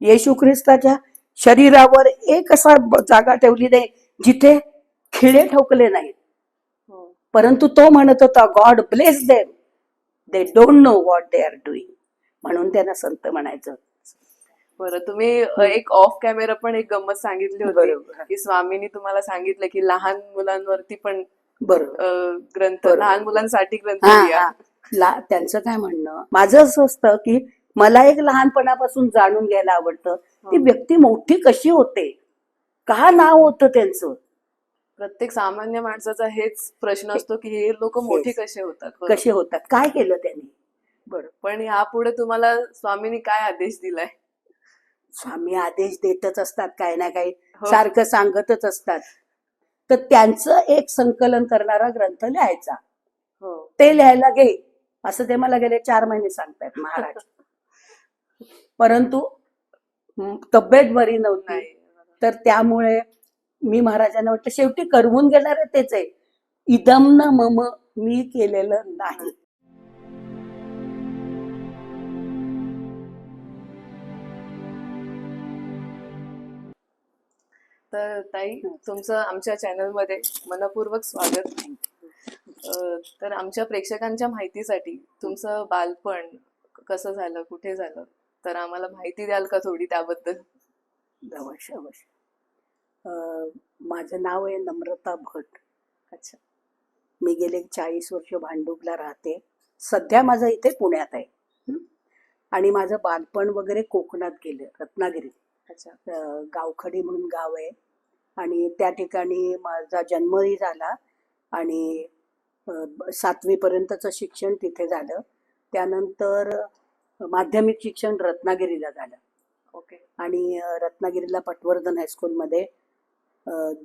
येशू ख्रिस्ताच्या शरीरावर एक असा जागा ठेवली नाही जिथे खिळे ठोकले नाहीत. हो. परंतु तो म्हणत होता, God bless them, they don't know what they are doing. म्हणून त्यांना संत म्हणायचं. बरं, तुम्ही एक ऑफ कॅमेरा पण एक गंमत सांगितली होती बरोबर. की स्वामींनी तुम्हाला सांगितलं की लहान मुलांवरती पण बरोबर. ग्रंथ, बरोबर. लहान मुलांसाठी ग्रंथ हा लिहा. हा त्यांचं काय म्हणणं, माझं असं असतं की मला एक लहानपणापासून जाणून घ्यायला आवडतं ती व्यक्ती मोठी कशी होते, का नाव होतं त्यांचं. प्रत्येक सामान्य माणसाचा हेच प्रश्न असतो की हे लोक मोठे कसे होतात, बरोबर. कसे होतात, काय केलं त्यांनी. बरं, पण यापुढे तुम्हाला स्वामींनी काय आदेश दिलाय? स्वामी आदेश देतच असतात, काही ना काही हो. सारखं सांगतच असतात. तर त्यांचं एक संकलन करणारा ग्रंथ लिहायचा, हो. ते लिहायला घे असं ते मला गेले 4 महिने सांगतायत महाराज. परंतु तब्येत बरी नव्हती, नाही. तर त्यामुळे मी महाराजांना वाटतं शेवटी करवून घेणार तेच आहे, इदम न मम, मी केलेलं नाही. तर ताई, तुमचं आमच्या चॅनलमध्ये मनपूर्वक स्वागत. तर आमच्या प्रेक्षकांच्या माहितीसाठी तुमचं बालपण कसं झालं, कुठे झालं, तर आम्हाला माहिती द्याल का थोडी त्याबद्दल? अवश्य अवश्य. माझं नाव आहे नम्रता भट. अच्छा. मी गेले 40 वर्ष भांडुपला राहते. सध्या माझं इथे पुण्यात आहे. आणि माझं बालपण वगैरे कोकणात गेलं, रत्नागिरीत. अच्छा. गावखडी म्हणून गाव आहे आणि त्या ठिकाणी माझा जन्मही झाला आणि 7वी पर्यंतचं शिक्षण तिथे झालं. त्यानंतर माध्यमिक शिक्षण रत्नागिरीला झालं. ओके. आणि रत्नागिरीला पटवर्धन हायस्कूलमध्ये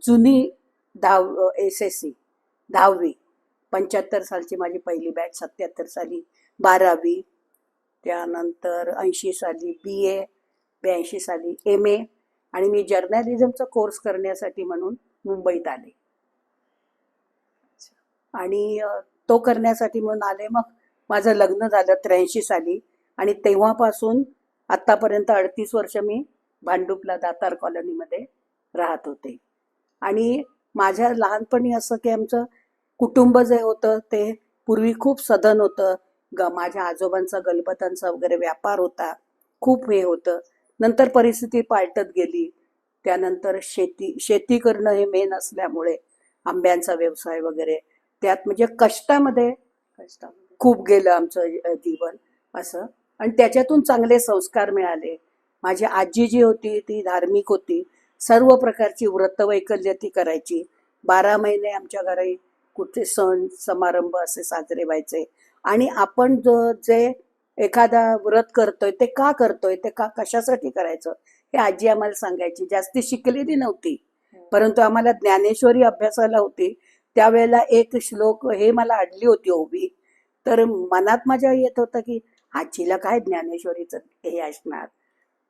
जुनी SSC 10वी, 75 सालची माझी पहिली बॅच, 77 साली 12वी, त्यानंतर 80 साली BA, 82 साली MA, आणि मी जर्नलिझमचा कोर्स करण्यासाठी म्हणून मुंबईत आले. आणि तो करण्यासाठी म्हणून आले. मग माझं लग्न झालं 83 साली आणि तेव्हापासून आत्तापर्यंत 38 वर्ष मी भांडुपला दातार कॉलनीमध्ये राहत होते. आणि माझ्या लहानपणी असं की आमचं कुटुंब जे होतं ते पूर्वी खूप सधन होतं. माझ्या आजोबांचा गलबतांचा वगैरे व्यापार होता, खूप हे होतं. नंतर परिस्थिती पालटत गेली. त्यानंतर शेती करणं हे मेन असल्यामुळे आंब्यांचा व्यवसाय वगैरे, त्यात म्हणजे कष्टामध्ये खूप गेलं आमचं जीवन असं. आणि त्याच्यातून चांगले संस्कार मिळाले. माझी आजी जी होती ती धार्मिक होती, सर्व प्रकारची व्रतवैकल्य ती करायची. 12 महिने आमच्या घरी कुठे सण समारंभ असे साजरे व्हायचे. आणि आपण जे एखादा व्रत करतोय ते का करतोय, ते का कशासाठी करायचं हे आजी आम्हाला सांगायची. जास्ती शिकलेली नव्हती, परंतु आम्हाला ज्ञानेश्वरी अभ्यासाला होती. त्यावेळेला एक श्लोक हे मला अडली होती ओवी, तर मनात माझ्या येत होतं की आजीला काय ज्ञानेश्वरीचं हे असणार.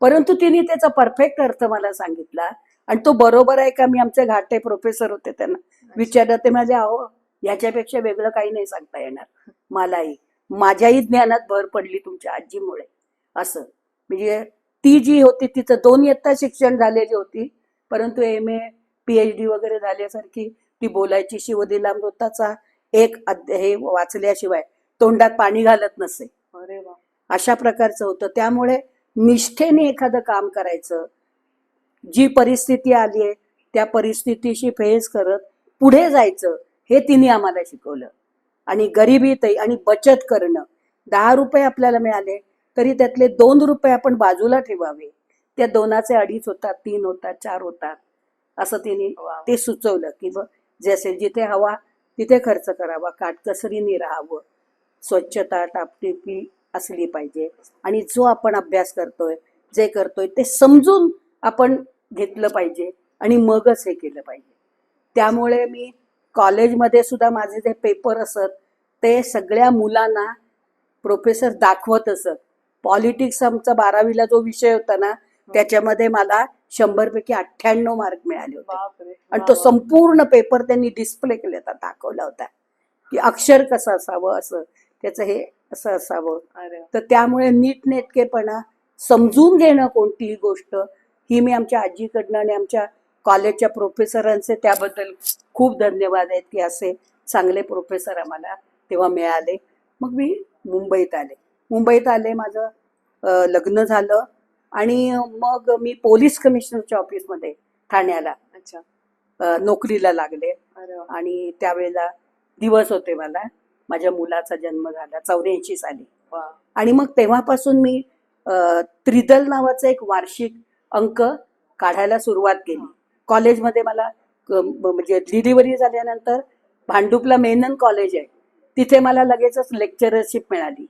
परंतु तिने त्याचा परफेक्ट अर्थ मला सांगितला आणि तो बरोबर आहे का. मी आमचे घाटे प्रोफेसर होते, त्यांना विचारलं. ते माझे अहो याच्यापेक्षा वेगळं काही नाही सांगता येणार मलाही, माझ्याही ज्ञानात भर पडली तुमच्या आजीमुळे असं. म्हणजे ती जी होती तिचं 2 इयत्ता शिक्षण झालेली होती, परंतु MA PhD वगैरे झाल्यासारखी ती बोलायची. शिवदिलामृताचा एक हे वाचल्याशिवाय तोंडात पाणी घालत नसे. अरे वा. अशा प्रकारचं होतं. त्यामुळे निष्ठेने एखादं काम करायचं. जी परिस्थिती आली आहे त्या परिस्थितीशी फेस करत पुढे जायचं, हे तिने आम्हाला शिकवलं. आणि गरिबीतही आणि बचत करणं. 10 रुपये आपल्याला मिळाले तरी त्यातले 2 रुपये आपण बाजूला ठेवावे. त्या 2चे 2.5 होतात, 3 होतात, 4 होतात, असं तिने ते सुचवलं की जसे जिथे हवा तिथे खर्च करावा, काटकसरीने राहावं, स्वच्छता टापटिपी असली पाहिजे. आणि जो आपण अभ्यास करतोय, जे करतोय ते समजून आपण घेतलं पाहिजे आणि मगच हे केलं पाहिजे. त्यामुळे मी कॉलेजमध्ये सुद्धा माझे जे पेपर असत ते सगळ्या मुलांना प्रोफेसर दाखवत असत. पॉलिटिक्स आमचा 12वीला जो विषय होता ना, त्याच्यामध्ये मला 100 पैकी 98 मार्क मिळाले होते. आणि तो संपूर्ण पेपर त्यांनी डिस्प्ले केला होता, दाखवला होता की अक्षर कसं असावं, असं त्याचं हे असं असावं. तर त्यामुळे नीटनेटकेपणा समजून घेणं कोणतीही गोष्ट, ही मी आमच्या आजीकडनं आणि आमच्या कॉलेजच्या प्रोफेसरांचे त्याबद्दल खूप धन्यवाद आहेत की असे चांगले प्रोफेसर आम्हाला तेव्हा मिळाले. मग मी मुंबईत आले माझं लग्न झालं आणि मग मी पोलीस कमिशनरच्या ऑफिसमध्ये ठाण्याला अच्छा. नोकरीला लागले. अरे वा. आणि त्यावेळेला दिवस होते मला, माझ्या मुलाचा जन्म झाला 84 साली. वा. आणि मग तेव्हापासून मी त्रिदल नावाचा एक वार्षिक अंक काढायला सुरुवात केली. कॉलेजमध्ये मला म्हणजे डिलिव्हरी झाल्यानंतर भांडुपला मेनन कॉलेज आहे, तिथे मला लगेचच लेक्चरशिप मिळाली.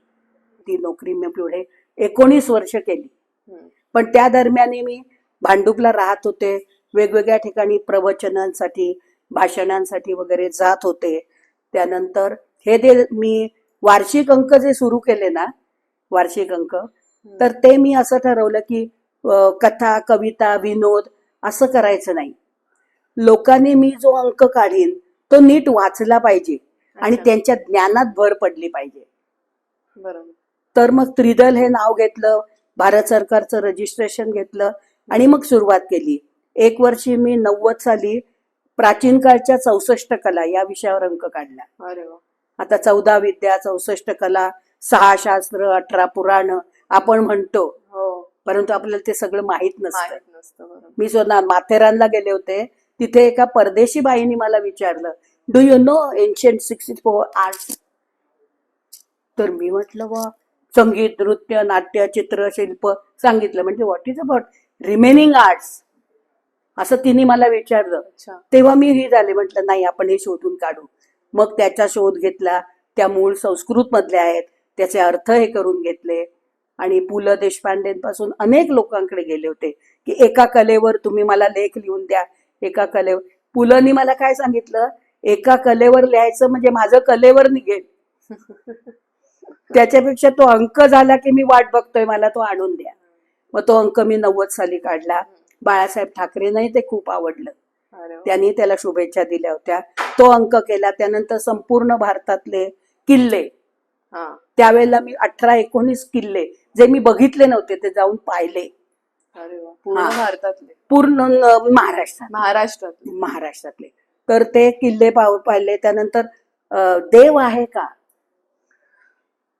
ती नोकरी मी पुढे 19 वर्ष केली. हम्म. पण त्या दरम्यान मी भांडुपला राहत होते, वेगवेगळ्या ठिकाणी प्रवचनांसाठी भाषणांसाठी वगैरे जात होते. त्यानंतर हे जे मी वार्षिक अंक जे सुरू केले ना, वार्षिक अंक, तर ते मी असं ठरवलं की कथा कविता विनोद असं करायचं नाही. लोकांनी मी जो अंक काढीन तो नीट वाचला पाहिजे आणि अच्छा. त्यांच्या ज्ञानात भर पडली पाहिजे. बरोबर. तर मग त्रिदल हे नाव घेतलं, भारत सरकारचं रजिस्ट्रेशन घेतलं आणि मग सुरुवात केली. एक वर्षी मी 90 साली प्राचीन काळच्या 64 कला या विषयावर अंक काढला. अरे वा. आता 14 विद्या 64 कला 6 शास्त्र 18 पुराण आपण म्हणतो, हो. परंतु आपल्याला ते सगळं माहीत नसतं. माहित नसतं. बरोबर. मी स्वतः माथेरानला गेले होते, तिथे एका परदेशी बाईनी मला विचारलं, do you know ancient 64 arts? तर मी म्हटलं वा, संगीत नृत्य नाट्य चित्र शिल्प सांगितलं. म्हणजे what is about remaining arts असं तिने मला विचारलं. अच्छा. तेव्हा मी ही झाले, म्हटलं नाही आपण हे शोधून काढू. मग त्याचा शोध घेतला, त्या मूळ संस्कृत मधल्या आहेत, त्याचे अर्थ हे करून घेतले. आणि पु ल देशपांडेंपासून अनेक लोकांकडे गेले होते की एका कलेवर तुम्ही मला लेख लिहून द्या. एका कलेवर पुलंनी मला काय सांगितलं, एका कलेवर लिहायचं म्हणजे माझं कलेवर निघेल, त्याच्यापेक्षा तो अंक झाला की मी वाट बघतोय मला तो आणून द्या. मग तो अंक मी 90 साली काढला. बाळासाहेब ठाकरेंनाही ते खूप आवडलं, अरे वा. त्यांनी त्याला शुभेच्छा दिल्या होत्या. तो अंक केला. त्यानंतर संपूर्ण भारतातले किल्ले, हा. त्यावेळेला मी 18-19 किल्ले जे मी बघितले नव्हते ते जाऊन पाहिले. अरे वा. पूर्ण हा. भारतातले. पूर्ण महाराष्ट्रातले. महाराष्ट्रातले. तर ते किल्ले पाहिले. त्यानंतर देव आहे का,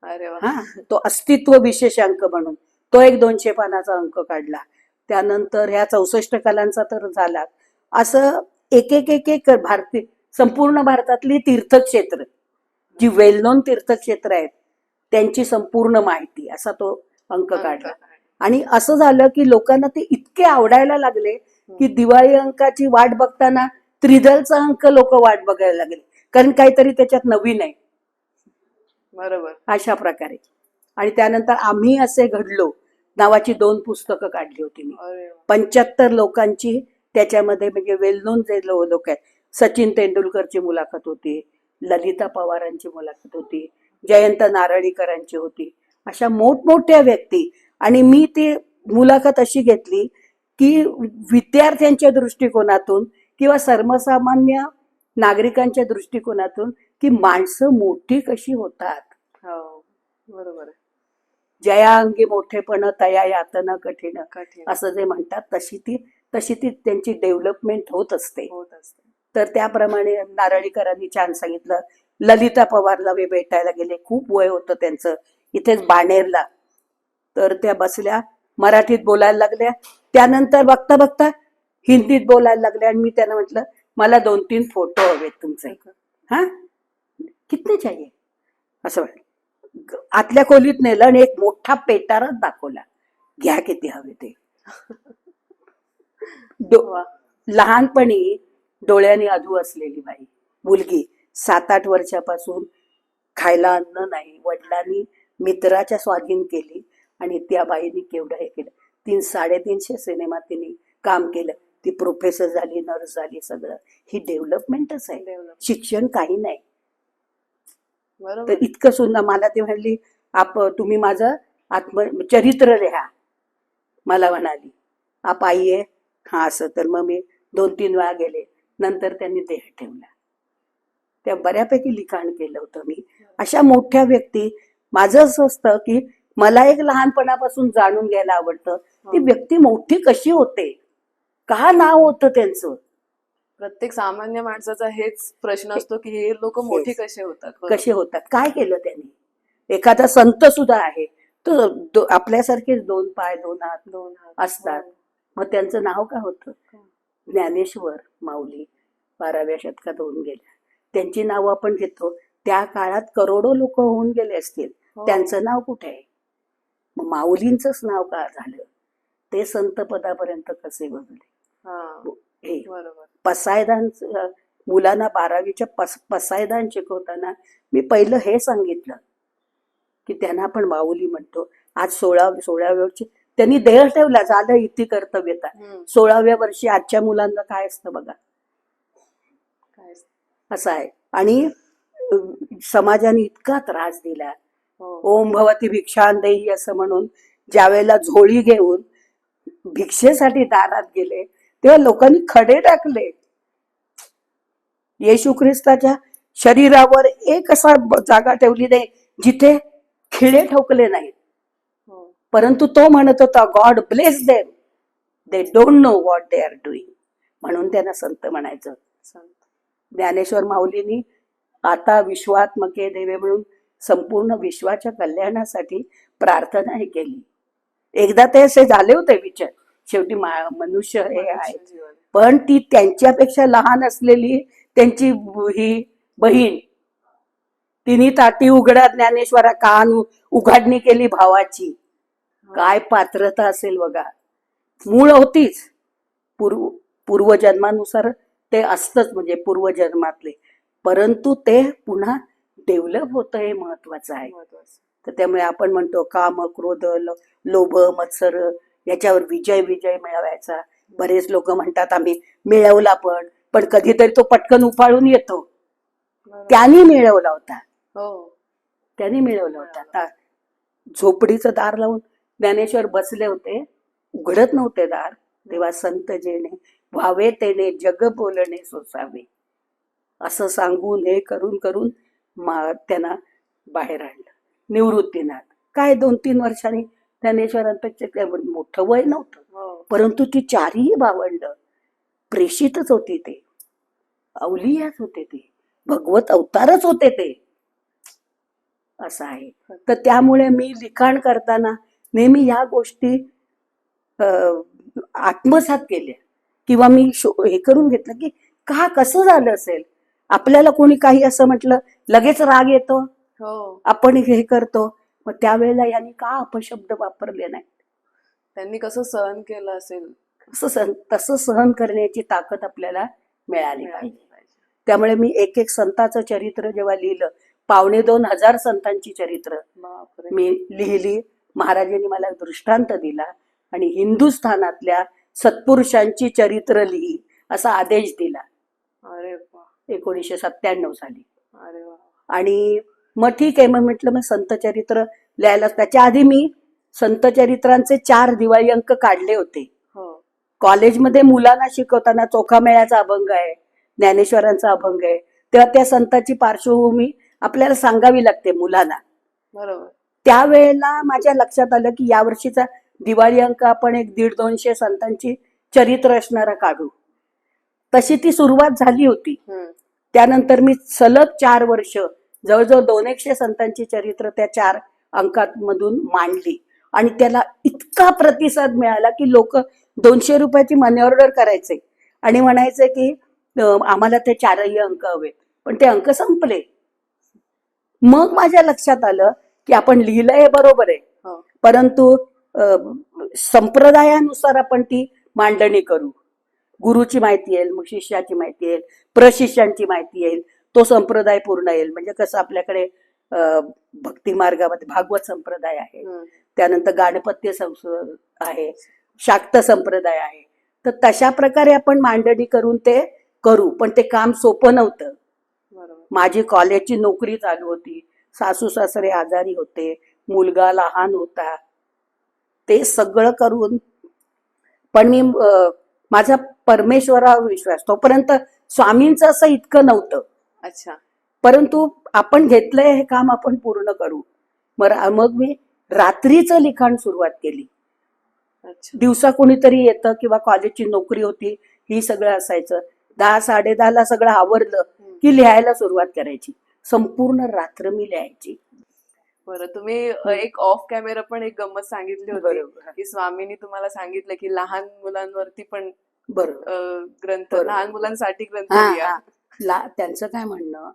अरे वा. हा, तो अस्तित्व विशेषांक म्हणून तो एक 200 पानाचा अंक काढला. त्यानंतर ह्या 64 कलांचा तर झाला. असं एक एक एक एक भारतीय संपूर्ण भारतातली तीर्थक्षेत्र जी वेल नोन तीर्थक्षेत्र आहेत त्यांची संपूर्ण माहिती असा तो अंक काढला. आणि असं झालं की लोकांना ते इतके आवडायला लागले की दिवाळी अंकाची वाट बघताना त्रिदलचा अंक लोक वाट बघायला लागले, कारण काहीतरी त्याच्यात नवीन आहे. बरोबर. अशा प्रकारे. आणि त्यानंतर आम्ही असे घडलो नावाची 2 पुस्तकं काढली होती मी. अरे वा. 75 लोकांची त्याच्यामध्ये, म्हणजे वेल नोन जे लोक आहेत, सचिन तेंडुलकरची मुलाखत होती, ललिता पवारांची मुलाखत होती, जयंत नारळीकरांची होती, अशा मोठमोठ्या व्यक्ती. आणि मी ती मुलाखत अशी घेतली की विद्यार्थ्यांच्या दृष्टिकोनातून किंवा सर्वसामान्य नागरिकांच्या दृष्टिकोनातून की माणसं मोठी कशी होतात. हो. बरोबर आहे. जया अंगी मोठेपण तया यातना कठीण कठीण असं जे म्हणतात, तशी ती त्यांची डेव्हलपमेंट होत असते. होत असते. तर त्याप्रमाणे नारळीकरांनी छान सांगितलं. ललिता पवारला मी भेटायला गेले, खूप वय होतं त्यांचं, इथेच बाणेरला. तर त्या बसल्या, मराठीत बोलायला लागल्या. त्यानंतर बघता बघता हिंदीत बोलायला लागल्या. आणि मी त्यांना म्हटलं मला 2-3 फोटो हवेत तुमचे. हा, कितने चाहिए असं म्हटलं. आतल्या खोलीत नेलं आणि एक मोठा पेटाराच दाखवला, घ्या किती हवे ते. वा. लहानपणी डोळ्याने अधू असलेली बाई, मुलगी 7-8 वर्षापासून खायला अन्न नाही, वडिलांनी मित्राच्या स्वाधीन केली आणि त्या बाईनी केवढं हे केलं. 300-350 सिनेमात तिने काम केलं. ती प्रोफेसर झाली, नर्स झाली, सगळं. ही डेव्हलपमेंटच आहे, डेव्हलप. शिक्षण काही नाही. बरोबर. तर इतकं सुंदर. मला ते म्हणली तुम्ही माझं चरित्र लिहा, मला म्हणाली आप आईये. हा असं. तर मग मी 2-3 वेळा गेले. नंतर त्यांनी देह ठेवला. त्या बऱ्यापैकी लिखाण केलं होतं मी. अशा मोठ्या व्यक्ती. माझं असं असतं की मला एक लहानपणापासून जाणून घ्यायला आवडतं ती हो. व्यक्ती मोठी कशी होते, का नाव होतं त्यांचं, प्रत्येक सामान्य माणसाचा हेच प्रश्न असतो की हे लोक मोठी हेच. कसे होतात. बरोबर. कसे होतात, काय केलं त्यांनी. एखादा संत सुद्धा आहे तो आपल्यासारखेच 2 पाय 2 हात 2 हात. असतात. हो. मग त्यांचं नाव काय होतं? ज्ञानेश्वर माऊली 12व्या शतकात होऊन गेल्या. त्यांची नावं आपण घेतो. त्या काळात करोडो लोक होऊन गेले असतील, हो. त्यांचं नाव कुठे आहे? मग माऊलींचंच नाव का झालं? ते संत पदापर्यंत कसे बघले? हा. हे बरोबर. पसायदान मुलांना 12वीच्या पसायदान शिकवताना मी पहिलं हे सांगितलं की त्यांना आपण माऊली म्हणतो. आज 16व्या वर्षी त्यांनी देह ठेवला, झालं इति कर्तव्यता. हम्म. 16व्या वर्षी आजच्या मुलांना काय असतं बघा, काय. असं आहे. आणि समाजाने इतका त्रास दिला. हो. ओम भवती भिक्षांदेही असं म्हणून ज्या वेळेला झोळी घेऊन भिक्षेसाठी दारात गेले तेव्हा लोकांनी खडे टाकले. येशू ख्रिस्ताच्या शरीरावर एक असा जागा ठेवली नाही जिथे खिळे ठोकले नाहीत. हो. परंतु तो म्हणत होता, God bless them, they don't know what they are doing. म्हणून त्यांना संत म्हणायचं. संत. ज्ञानेश्वर माऊलींनी आता विश्वात्मके देवे म्हणून संपूर्ण विश्वाच्या कल्याणासाठी प्रार्थनाही केली. एकदा ते असे झाले होते विचार, शेवटी मनुष्य हे आहे. मनुष्य जीवन. पण ती त्यांच्यापेक्षा लहान असलेली त्यांची ही बहीण, तिने ताटी उघडा ज्ञानेश्वरा कान उघाडणी केली भावाची. काय पात्रता असेल बघा. मूळ होतीच, पूर्वजन्मानुसार ते असतंच, म्हणजे पूर्वजन्मातले, परंतु ते पुन्हा डेव्हलप होतं हे महत्वाचं आहे. महत्वाचं. तर त्यामुळे आपण म्हणतो काम क्रोध लोभ मत्सर याच्यावर विजय मिळवायचा. बरेच लोक म्हणतात आम्ही मिळवला, पण कधीतरी तो पटकन उफाळून येतो. बरोबर. त्यांनी मिळवला होता, हो. त्यांनी मिळवला होता. आता झोपडीचं दार लावून ज्ञानेश्वर बसले होते, उघडत नव्हते दार, तेव्हा संत जेणे व्हावे तेने जग बोलणे सोसावे असं सांगून हे करून करून त्यांना बाहेर आणलं निवृत्तीनाथ. काय 2-3 वर्षांनी ज्ञानेश्वरांपेक्षा काय मोठं वय नव्हतं, हो. परंतु ती 4ही भावंड प्रेषितच होती, ते अवलियाच होते, ते भगवत अवतारच होते ते, असं आहे. तर त्यामुळे मी लिखाण करताना नेहमी ह्या गोष्टी आत्मसात केल्या किंवा मी हे करून घेतलं की का कसं झालं असेल. आपल्याला कोणी काही असं म्हटलं लगेच राग येतो, हो. आपण हे करतो. मग त्यावेळेला यांनी का अपशब्द वापरले नाही, त्यांनी कसं सहन केलं असेल. तसं सहन करण्याची ताकद आपल्याला मिळाली मिळाली पाहिजे. पाहिजे. त्यामुळे मी एक संताचं चरित्र जेव्हा लिहिलं, 2,500 संतांची चरित्र बापरे. मी लिहिली. महाराजांनी मला दृष्टांत दिला आणि हिंदुस्थानातल्या सत्पुरुषांची चरित्र लिही असा आदेश दिला अरे वा. 1997 साली. अरे वा. आणि मग ठीक आहे, मग म्हटलं मग संत चरित्र लिहायला. त्याच्या आधी मी संत चरित्रांचे 4 दिवाळी अंक काढले होते. हो. कॉलेजमध्ये मुलांना शिकवताना चोखामेळ्याचा अभंग आहे, ज्ञानेश्वरांचा अभंग आहे, तेव्हा त्या संतांची पार्श्वभूमी आपल्याला सांगावी लागते मुलांना. बरोबर. त्यावेळेला माझ्या लक्षात आलं की यावर्षीचा दिवाळी अंक आपण 150-200 संतांची चरित्र असणारा काढू. तशी ती सुरुवात झाली होती. त्यानंतर मी सलग 4 वर्ष जवळजवळ 200 संतांची चरित्र त्या 4 अंकांमधून मांडली आणि त्याला इतका प्रतिसाद मिळाला की लोक 200 रुपयाची मनी ऑर्डर करायचे आणि म्हणायचे की आम्हाला ते 4ही अंक हवे, पण ते अंक संपले. मग माझ्या लक्षात आलं की आपण लिहिलंय हे बरोबर आहे, हो. परंतु संप्रदायानुसार आपण ती मांडणी करू. गुरुची माहिती येईल, मग शिष्याची माहिती येईल, प्रशिष्यांची माहिती येईल, तो संप्रदाय पूर्ण येईल. म्हणजे कसं आपल्याकडे भक्ती मार्गामध्ये भागवत संप्रदाय आहे, त्यानंतर गाणपत्य आहे, शाक्त संप्रदाय आहे. तर तशा प्रकारे आपण मांडणी करून ते करू. पण ते काम सोपं नव्हतं. बरोबर. माझी कॉलेजची नोकरी चालू होती, सासू सासरे आजारी होते, मुलगा लहान होता, ते सगळं करून पण मी माझा परमेश्वरावर विश्वास, तोपर्यंत स्वामींचं असं इतकं नव्हतं. अच्छा. परंतु आपण घेतलंय हे काम आपण पूर्ण करू. मग मी रात्रीचं लिखाण सुरुवात केली. अच्छा. दिवसा कोणीतरी येतं किंवा कॉलेजची नोकरी होती, ही सगळं असायचं. 10-10:30ला सगळं आवरलं की लिहायला सुरुवात करायची. संपूर्ण रात्र मी लिहायची. बरं, तुम्ही एक ऑफ कॅमेरा पण एक गंमत सांगितली होती बरोबर. की स्वामींनी तुम्हाला सांगितलं की लहान मुलांवरती पण बरोबर. ग्रंथ, बरोबर. लहान मुलांसाठी ग्रंथ हा लिहा. हा त्यांचं काय म्हणणं,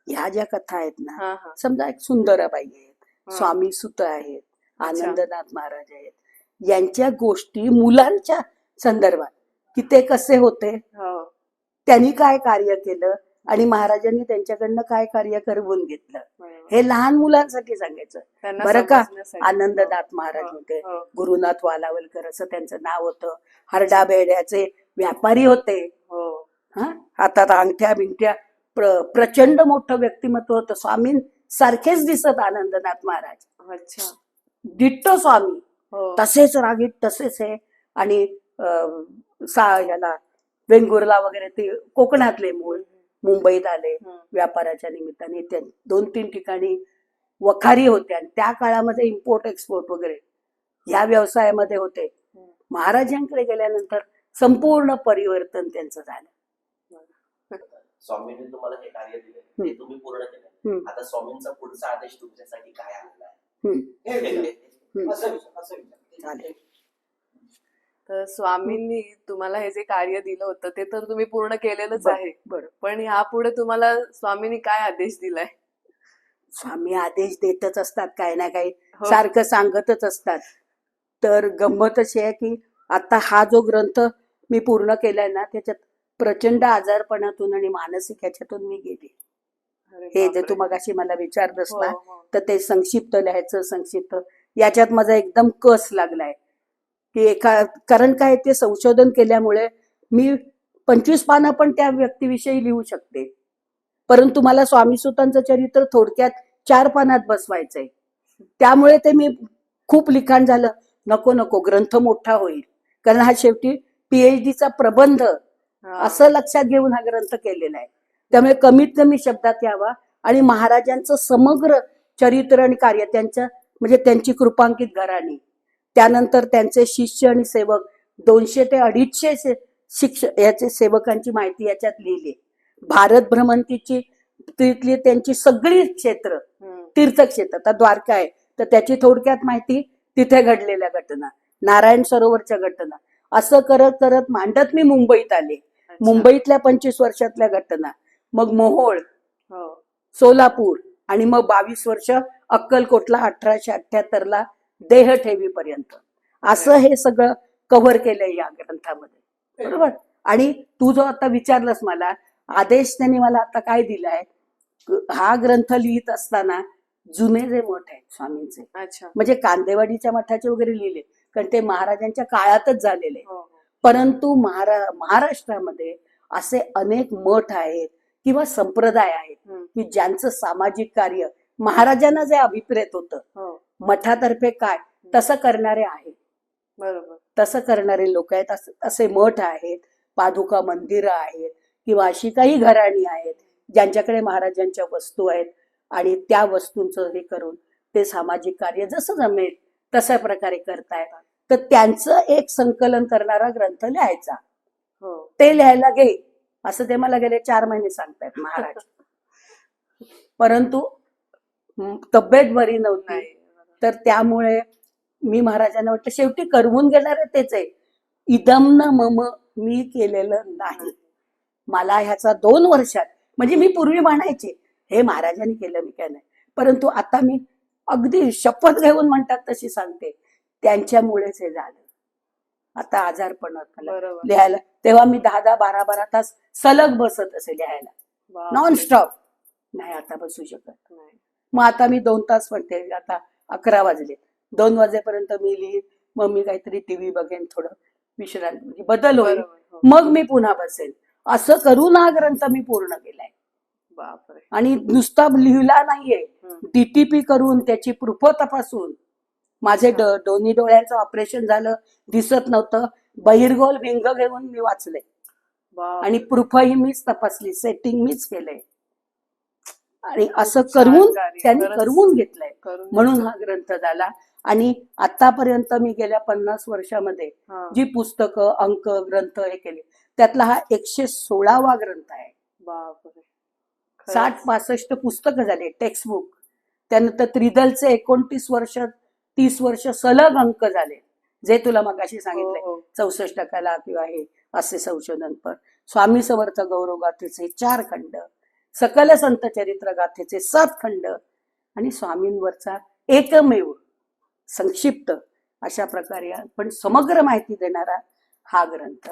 ह्या ज्या कथा आहेत ना, हा हा समजा एक सुंदराबाई आहेत, हा. स्वामी सुत आहेत, अच्छा. आनंदनाथ महाराज आहेत, यांच्या गोष्टी मुलांच्या संदर्भात की ते कसे होते, हो. त्यांनी काय कार्य केलं आणि महाराजांनी त्यांच्याकडनं काय कार्य करवून घेतलं, बरोबर. हे लहान मुलांसाठी सांगायचं. त्यांना बरं का, समजण्यासाठी. आनंदनाथ महाराज हो, होते, हो. गुरुनाथ वालावलकर असं त्यांचं नाव होतं. हरडा बेड्याचे व्यापारी होते. हो. हा, हातात अंगठ्या बिंगठ्या, प्रचंड मोठं व्यक्तिमत्व होतं. स्वामी सारखेच दिसत आनंदनाथ महाराज, अच्छा. डिट्टो स्वामी, हो. तसेच रागीट, तसेच आहे. आणि याला वेंगुर्ला वगैरे ते कोकणातले मूळ, मुंबईत आले व्यापाराच्या निमित्ताने. त्या 2-3 ठिकाणी वखारी होत्या आणि त्या काळामध्ये इम्पोर्ट एक्सपोर्ट वगैरे या व्यवसायामध्ये होते. महाराजांकडे गेल्यानंतर संपूर्ण परिवर्तन त्यांचं झालं. स्वामींनी तुम्हाला हे कार्य दिले, ते तुम्ही पूर्ण केलं. आता स्वामींचा पुढचा आदेश तुमच्यासाठी काय आलेला आहे? चालेल. तर स्वामींनी तुम्हाला हे जे कार्य दिलं होतं ते तर तुम्ही पूर्ण केलेलंच आहे. बरं. पण यापुढे तुम्हाला स्वामींनी काय आदेश दिलाय? स्वामी आदेश देतच असतात, काही ना काही हो. सारखं सांगतच असतात. तर गंमत अशी आहे की आता हा जो ग्रंथ मी पूर्ण केलाय ना, त्याच्यात प्रचंड आजारपणातून आणि मानसिक ह्याच्यातून मी गेले. अरे हे जे बापरे. तू मगाशी मला विचारलंस हो, ना, हो. तर ते संक्षिप्त लिहायचं, संक्षिप्त याच्यात माझा एकदम कस लागलाय की कारण काय, ते संशोधन केल्यामुळे मी 25 पानं पण त्या व्यक्तीविषयी लिहू शकते. परंतु मला स्वामी सुतांचं चरित्र थोडक्यात 4 पानात बसवायचंय. त्यामुळे ते मी खूप लिखाण झालं. नको ग्रंथ मोठा होईल, कारण हा शेवटी PhDचा प्रबंध हा. असं लक्षात घेऊन हा ग्रंथ केलेला आहे. त्यामुळे कमीत कमी शब्दात यावा आणि महाराजांचं समग्र चरित्र आणि कार्य, त्यांच्या म्हणजे त्यांची कृपांकित घराणी, त्यानंतर त्यांचे शिष्य आणि सेवक 200 ते 250 याचे सेवकांची माहिती याच्यात लिहिली. भारत भ्रमंतीची तिथली त्यांची सगळी क्षेत्र, तीर्थक्षेत्र, आता द्वारका आहे तर त्याची थोडक्यात माहिती, तिथे घडलेल्या घटना, नारायण सरोवरच्या घटना, असं करत करत मांडत मी मुंबईत आले. अच्छा. मुंबईतल्या 25 वर्षातल्या घटना, मग मोहोळ, हो. सोलापूर आणि मग 22 वर्ष अक्कलकोटला 1878ला देह ठेवीपर्यंत, असं हे सगळं कव्हर केलंय या ग्रंथामध्ये. बरोबर. आणि तू जो आता विचारलंस मला आदेश, त्यांनी मला आता काय दिलाय, हा ग्रंथ लिहित असताना जुने जे मठ आहेत स्वामींचे, अच्छा. म्हणजे कांदेवाडीच्या मठाचे वगैरे लिहिले, कारण ते महाराजांच्या काळातच झालेले. हो, हो. परंतु महाराष्ट्रामध्ये असे अनेक मठ आहेत किंवा संप्रदाय आहेत की ज्यांचं सामाजिक कार्य महाराजांना जे अभिप्रेत होतं, हो. मठातर्फे काय तसं करणारे आहेत. बरोबर. तसं करणारे लोक आहेत. असे मठ आहेत, पादुका मंदिरं आहेत किंवा अशी काही घराणी आहेत ज्यांच्याकडे महाराजांच्या वस्तू आहेत आणि त्या वस्तूंचं हे करून ते सामाजिक कार्य जसं जमेल तशा प्रकारे करतायत. तर त्यांचं एक संकलन करणारा ग्रंथ लिहायचा. हो. ते लिहायला घे असं ते मला गेले 4 महिने सांगतायत महाराज. परंतु तब्येत बरी नव्हती, नाही. तर त्यामुळे मी महाराजांना म्हटलं, शेवटी करवून घेणारे तेच आहे. इदम न मम, मी केलेलं नाही. मला ह्याचा 2 वर्षात, म्हणजे मी पूर्वी म्हणायचे हे महाराजांनी केलं, मी काय नाही, परंतु आता मी अगदी शपथ घेऊन म्हणतात तशी सांगते, त्यांच्यामुळेच हे झालं. आता आजारपणात मला बरोबर. लिहायला, तेव्हा मी 10-10, 12-12 तास सलग बसत असे लिहायला, बापरे. Non stop. नाही आता बसू शकत. नाही. मग आता मी 2 तास म्हणते, आता 11 वाजले, 2 वाजेपर्यंत मी लिहित, मग मी काहीतरी टीव्ही बघेन, थोडं विश्रांती, म्हणजे बदल होईल, बरोबर. हो. मग मी पुन्हा बसेल. असं करून हा ग्रंथ मी पूर्ण केलाय. बापरे. आणि नुसता लिहिला नाहीये, DTP करून त्याची प्रूफ तपासून. माझे दोन्ही डोळ्यांचं ऑपरेशन झालं, दिसत नव्हतं, बहिर्गोल भिंग घेऊन मी वाचले बापरे. आणि प्रूफही मीच तपासली, सेटिंग मीच केलंय. आणि असं छान करून कार्य. त्यांनी खरंच करवून घेतलंय, करून म्हणून हा ग्रंथ झाला. आणि आतापर्यंत मी गेल्या 50 वर्षामध्ये हा. जी पुस्तकं, अंक, ग्रंथ हे केले, त्यातला हा 116वा ग्रंथ आहे. बापरे. 60-65 पुस्तकं झाले, टेक्स्ट बुक. त्यानंतर त्रिदलचे 29 वर्ष 30 वर्ष सलग अंक झाले, जे तुला मगाशी सांगितले, हो, हो. 64 कला किंवा हे असे संशोधन. पण स्वामी समर्थ गौरव गाथेचे 4 खंड, सकल संत चरित्र गाथेचे 7 खंड आणि स्वामींवरचा एकमेव संक्षिप्त अशा प्रकारे पण समग्र माहिती देणारा हा ग्रंथ.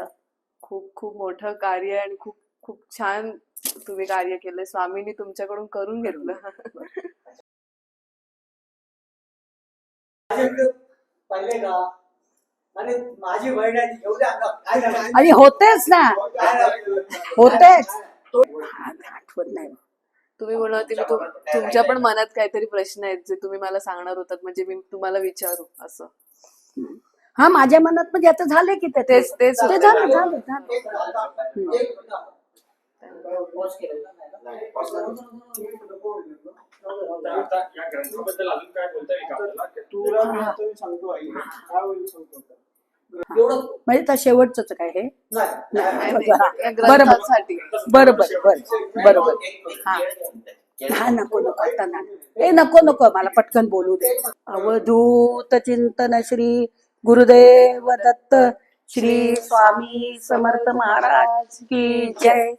खूप खूप मोठं कार्य आहे आणि खूप खूप छान तुम्ही कार्य केलं. स्वामींनी तुमच्याकडून करून घेतलं. पहिले का आणि माझी बहीण आहे ती एवढी अंगात काय झालं? आणि होतेच ना, होतेच. आठवत नाही. तुम्ही म्हणत होते की तुमच्या पण मनात काहीतरी प्रश्न आहेत जे तुम्ही मला सांगणार होतात, म्हणजे मी तुम्हाला विचारू असं. हा, माझ्या मनात म्हणजे आता झाले की ते तेच ते झालं झालं झालं. पॉज केलं. आता या ग्रंथाबद्दल अजून काय बोलता येईल का आपल्याला? तुला मी आता सांगतो आई काय होईल सांगतो. एवढं म्हणजे तर शेवटच काय हे? नाही नाही, नाही. नाही, या बरं ग्रंथासाठी. बरोबर. हा हा, नको नको आता ना, ए नको मला पटकन बोलू दे. अवधूत चिंतन श्री गुरुदेव दत्त श्री स्वामी समर्थ महाराज की जय.